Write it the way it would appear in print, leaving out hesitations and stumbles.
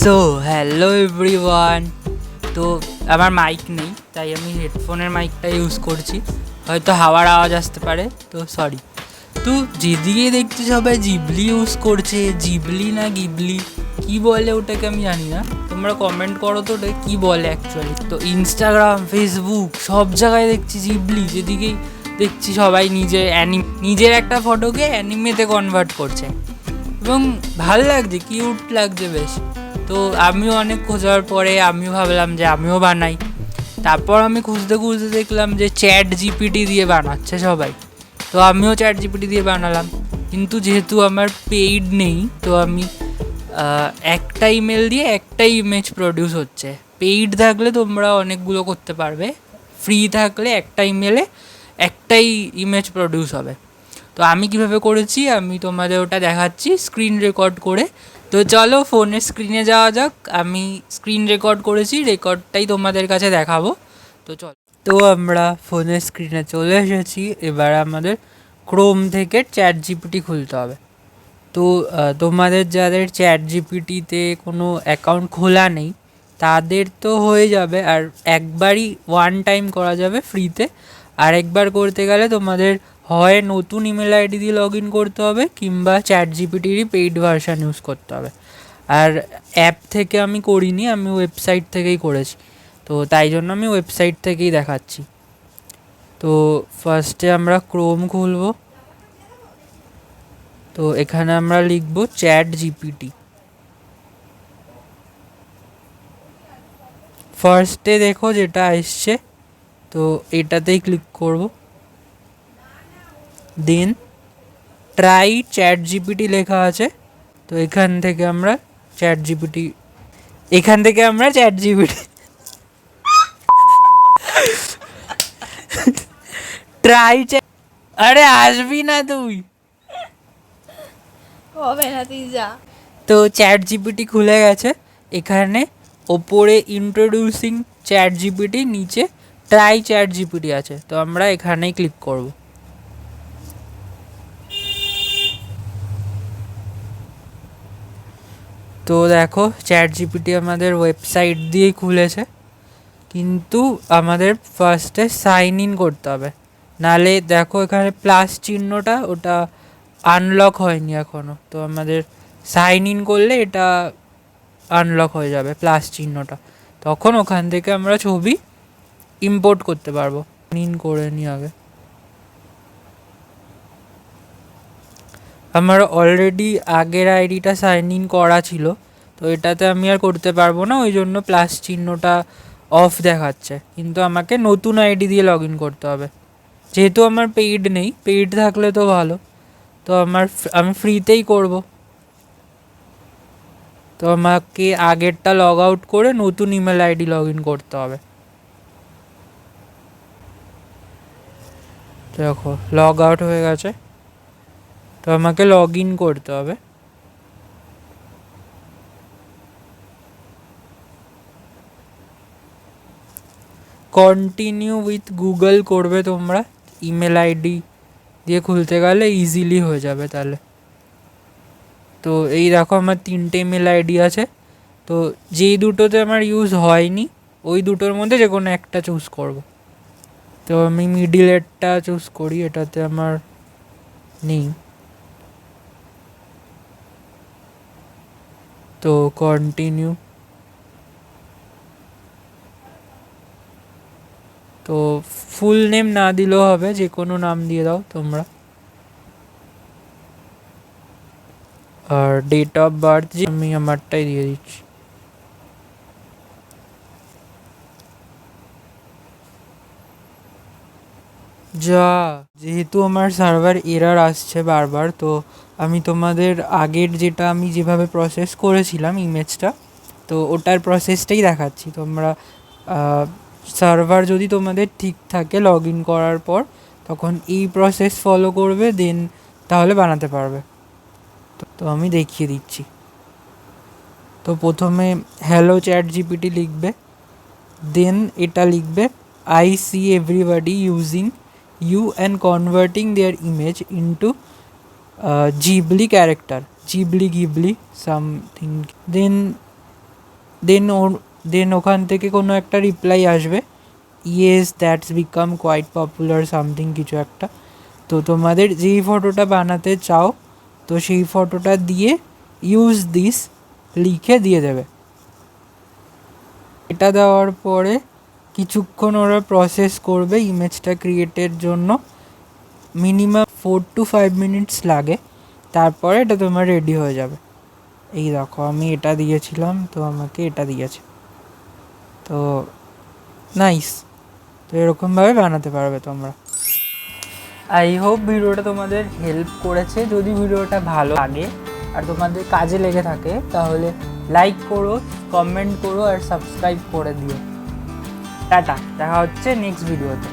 So hello everyone. তো আমার mic নেই, তাই আমি হেডফোনের মাইকটা ইউজ করছি। হয়তো হাওয়ার আওয়াজ আসতে পারে, তো সরি। তো যেদিকে দেখছি সবাই জিবলি ইউজ করছে, জিবলি না গিবলি কি বলে ওটাকে আমি জানি না, তোমরা কমেন্ট করো তো ওটা কী বলে অ্যাকচুয়ালি। তো ইনস্টাগ্রাম, ফেসবুক সব জায়গায় দেখছি জিবলি, যেদিকেই দেখছি সবাই নিজের একটা ফটোকে অ্যানিমেতে কনভার্ট করছে এবং ভাল লাগছে, কিউট লাগছে বেশ। তো আমিও অনেক খোঁজার পরে আমিও ভাবলাম যে আমিও বানাই। তারপর আমি খুঁজতে খুঁজতে দেখলাম যে চ্যাট জিপিটি দিয়ে বানাচ্ছে সবাই, তো আমিও চ্যাট জিপিটি দিয়ে বানালাম। কিন্তু যেহেতু আমার পেইড নেই, তো আমি একটা ইমেল দিয়ে একটাই ইমেজ প্রডিউস হচ্ছে। পেইড থাকলে তোমরা অনেকগুলো করতে পারবে, ফ্রি থাকলে একটা ইমেলে একটাই ইমেজ প্রডিউস হবে। তো আমি কিভাবে করেছি আমি তোমাদের ওটা দেখাচ্ছি স্ক্রিন রেকর্ড করে। তো চলো ফোনের স্ক্রিনে যাওয়া যাক। আমি স্ক্রিন রেকর্ড করেছি, রেকর্ডটাই তোমাদের কাছে দেখাবো। তো চলো, তো আমরা ফোনের স্ক্রিনে চলে এসেছি। এবার আমাদের ক্রোম থেকে চ্যাট জিপিটি খুলতে হবে। তো তোমাদের যাদের চ্যাট জিপিটিতে কোনো অ্যাকাউন্ট খোলা নেই তাদের তো হয়ে যাবে, আর একবারই ওয়ান টাইম করা যাবে ফ্রিতে। আর একবার করতে গেলে তোমাদের হয় নতুন ইমেল আইডি দিয়ে লগ ইন করতে হবে, কিংবা চ্যাট জিপিটিরই পেইড ভার্সান ইউজ করতে হবে। আর অ্যাপ থেকে আমি করিনি, আমি ওয়েবসাইট থেকেই করেছি, তো তাই জন্য আমি ওয়েবসাইট থেকেই দেখাচ্ছি। তো ফার্স্টে আমরা ক্রোম খুলব। তো এখানে আমরা লিখব চ্যাট জিপিটি। ফার্স্টে দেখো যেটা আসছে, তো এটাতেই ক্লিক করব। দেন ট্রাই চ্যাট জিপিটি লেখা আছে, তো এখান থেকে আমরা চ্যাট জিপিটি ট্রাই আরে আসবি না তুই, হবে না, তুই যা। তো চ্যাট জিপিটি খুলে গেছে। এখানে ওপরে ইন্ট্রোডিউসিং চ্যাট জিপিটি, নিচে ট্রাই চ্যাট জিপিটি আছে, তো আমরা এখানেই ক্লিক করব। তো দেখো চ্যাট জিপিটি আমাদের ওয়েবসাইট দিয়েই খুলেছে, কিন্তু আমাদের ফার্স্টে সাইন ইন করতে হবে। নালে দেখো এখানে প্লাস চিহ্নটা, ওটা আনলক হয়নি এখনও, তো আমাদের সাইন ইন করলে এটা আনলক হয়ে যাবে প্লাস চিহ্নটা, তখন ওখান থেকে আমরা ছবি ইম্পোর্ট করতে পারবো। ইন করে নিই আগে। আমার অলরেডি আগের আইডিটা সাইন ইন করা ছিল, তো এটাতে আমি আর করতে পারবো না, ওই জন্য প্লাস চিহ্নটা অফ দেখাচ্ছে। কিন্তু আমাকে নতুন আইডি দিয়ে লগ ইন করতে হবে, যেহেতু আমার পেইড নেই। পেইড থাকলে তো ভালো, তো আমি ফ্রিতেই করব। তো আমাকে আগেরটা লগ আউট করে নতুন ইমেল আইডি লগ ইন করতে হবে। দেখো লগ আউট হয়ে গেছে, তো আমাকে লগ ইন করতে হবে। কন্টিনিউ উইথ গুগল করবে তোমরা, ইমেল আইডি দিয়ে খুলতে গেলে ইজিলি হয়ে যাবে তাহলে। তো এই দেখো আমার 3টে ইমেল আইডি আছে, তো যেই দুটোতে আমার ইউজ হয়নি ওই দুটোর মধ্যে যে কোনো একটা চুজ করব। তো আমি মিডিলেরটা চুজ করি, এটাতে আমার নেই। তো কন্টিনিউ। তো ফুল নেম না দিলেও হবে, যে কোনো নাম দিয়ে দাও তোমরা। আর ডেট অফ বার্থ আমি আমারটাই দিয়ে দিচ্ছি। যেহেতু আমার সার্ভার এরার আসছে বারবার, তো আমি তোমাদের আগের যেটা আমি যেভাবে প্রসেস করেছিলাম ইমেজটা, তো ওটার প্রসেসটাই দেখাচ্ছি। তোমরা সার্ভার যদি তোমাদের ঠিক থাকে লগ ইন করার পর, তখন এই প্রসেস ফলো করবে, দেন তাহলে বানাতে পারবে। তো আমি দেখিয়ে দিচ্ছি। তো প্রথমে হ্যালো চ্যাট জিপিটি লিখবে, দেন এটা লিখবে I see everybody using you and converting their image into Ghibli character, Ghibli something. Then then ওখান থেকে কোনো একটা রিপ্লাই আসবে, yes that's become quite popular something কিছু একটা। তো তোমাদের যেই ফটোটা বানাতে চাও তো সেই ফটোটা দিয়ে ইউজ দিস লিখে দিয়ে দেবে। এটা দেওয়ার পরে কিছুক্ষণ ওরা প্রসেস করবে ইমেজটা ক্রিয়েটের জন্য, মিনিমাম 4 to 5 মিনিটস লাগে, তারপরে এটা তোমার রেডি হয়ে যাবে। এই দেখো আমি এটা দিয়েছিলাম, তো আমাকে এটা দিয়েছে, তো নাইস। তো এরকমভাবে বানাতে পারবে তোমরা। আই হোপ ভিডিওটা তোমাদের হেল্প করেছে। যদি ভিডিওটা ভালো লাগে আর তোমাদের কাজে লেগে থাকে তাহলে লাইক করো, কমেন্ট করো আর সাবস্ক্রাইব করে দিও। টাটা, দেখা হচ্ছে নেক্সট ভিডিওতে।